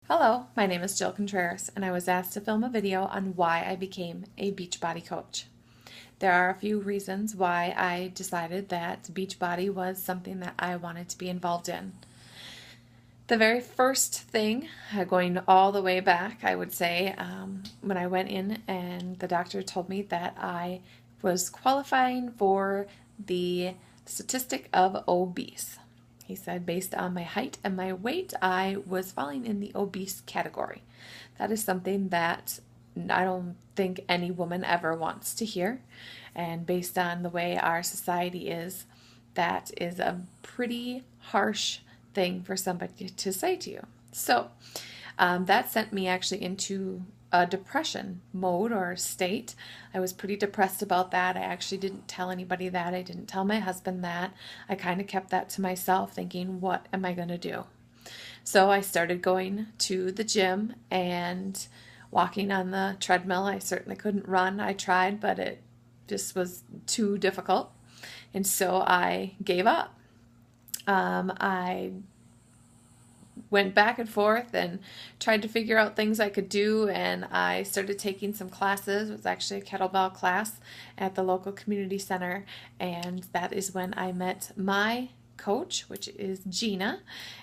Hello, my name is Jill Contreras, and I was asked to film a video on why I became a Beachbody coach. There are a few reasons why I decided that Beachbody was something that I wanted to be involved in. The very first thing, going all the way back, I would say, when I went in and the doctor told me that I was qualifying for the statistic of obese. He said based on my height and my weight, I was falling in the obese category. That is something that I don't think any woman ever wants to hear. And based on the way our society is, that is a pretty harsh thing for somebody to say to you. So that sent me actually into a depression mode or state. I was pretty depressed about that. I actually didn't tell anybody that. I didn't tell my husband that. I kind of kept that to myself, thinking, what am I going to do? So I started going to the gym and walking on the treadmill. I certainly couldn't run. I tried, but it just was too difficult. And so I gave up. I went back and forth and tried to figure out things I could do, and I started taking some classes. It was actually a kettlebell class at the local community center, and that is when I met my coach, which is Gina.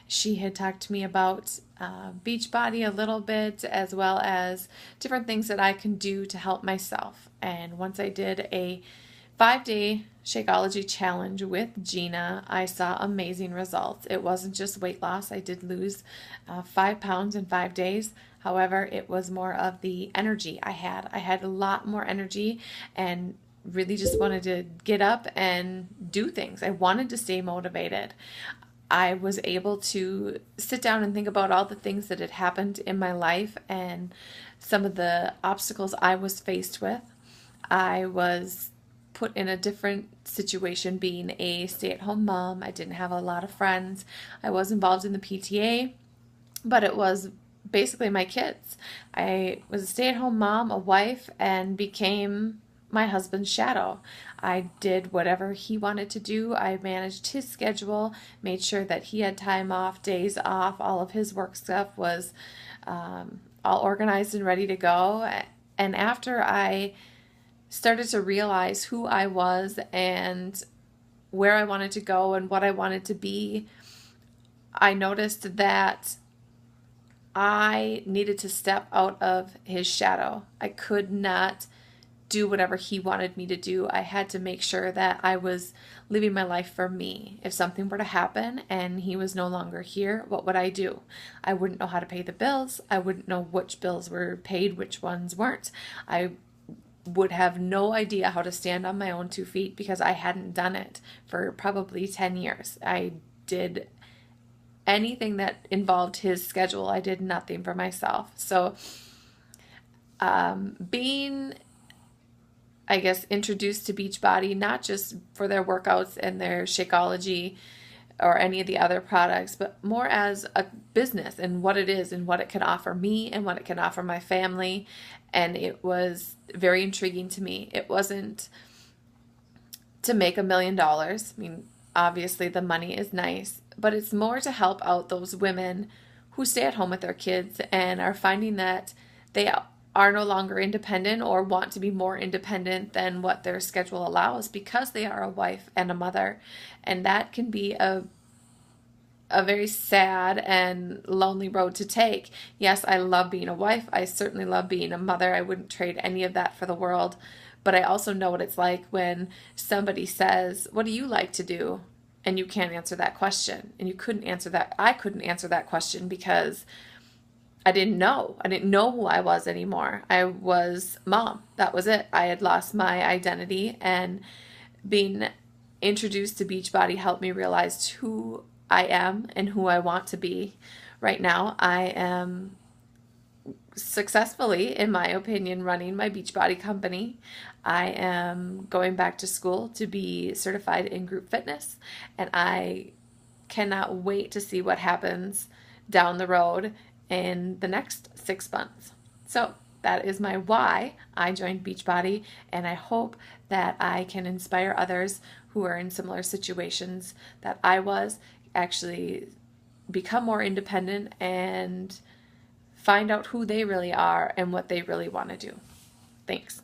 She had talked to me about Beachbody a little bit, as well as different things that I can do to help myself. And once I did a 5-day Shakeology challenge with Gina, I saw amazing results. It wasn't just weight loss. I did lose 5 pounds in 5 days. However, it was more of the energy I had. I had a lot more energy and really just wanted to get up and do things. I wanted to stay motivated. I was able to sit down and think about all the things that had happened in my life and some of the obstacles I was faced with. I was put in a different situation being a stay-at-home mom. I didn't have a lot of friends. I was involved in the PTA, but it was basically my kids. I was a stay-at-home mom, a wife, and became my husband's shadow. I did whatever he wanted to do. I managed his schedule, made sure that he had time off, days off, all of his work stuff was all organized and ready to go. And after I started to realize who I was and where I wanted to go and what I wanted to be, I noticed that I needed to step out of his shadow. I could not do whatever he wanted me to do. I had to make sure that I was living my life for me. If something were to happen and he was no longer here, what would I do? I wouldn't know how to pay the bills. I wouldn't know which bills were paid, which ones weren't. I would have no idea how to stand on my own 2 feet because I hadn't done it for probably 10 years. I did anything that involved his schedule. I did nothing for myself. So being, I guess, introduced to Beachbody, not just for their workouts and their Shakeology or any of the other products, but more as a business and what it is and what it can offer me and what it can offer my family. And it was very intriguing to me. It wasn't to make $1 million. I mean, obviously the money is nice, but it's more to help out those women who stay at home with their kids and are finding that they are no longer independent or want to be more independent than what their schedule allows because they are a wife and a mother. And that can be a very sad and lonely road to take. Yes, I love being a wife. I certainly love being a mother. I wouldn't trade any of that for the world. But I also know what it's like when somebody says, "What do you like to do?" And you can't answer that question. And you couldn't answer that. I couldn't answer that question because I didn't know. I didn't know who I was anymore. I was mom. That was it. I had lost my identity, and being introduced to Beachbody helped me realize who I am and who I want to be. Right now, I am successfully, in my opinion, running my Beachbody company. I am going back to school to be certified in group fitness, and I cannot wait to see what happens down the road in the next 6 months. So that is my why I joined Beachbody, and I hope that I can inspire others who are in similar situations that I was, actually become more independent and find out who they really are and what they really want to do. Thanks.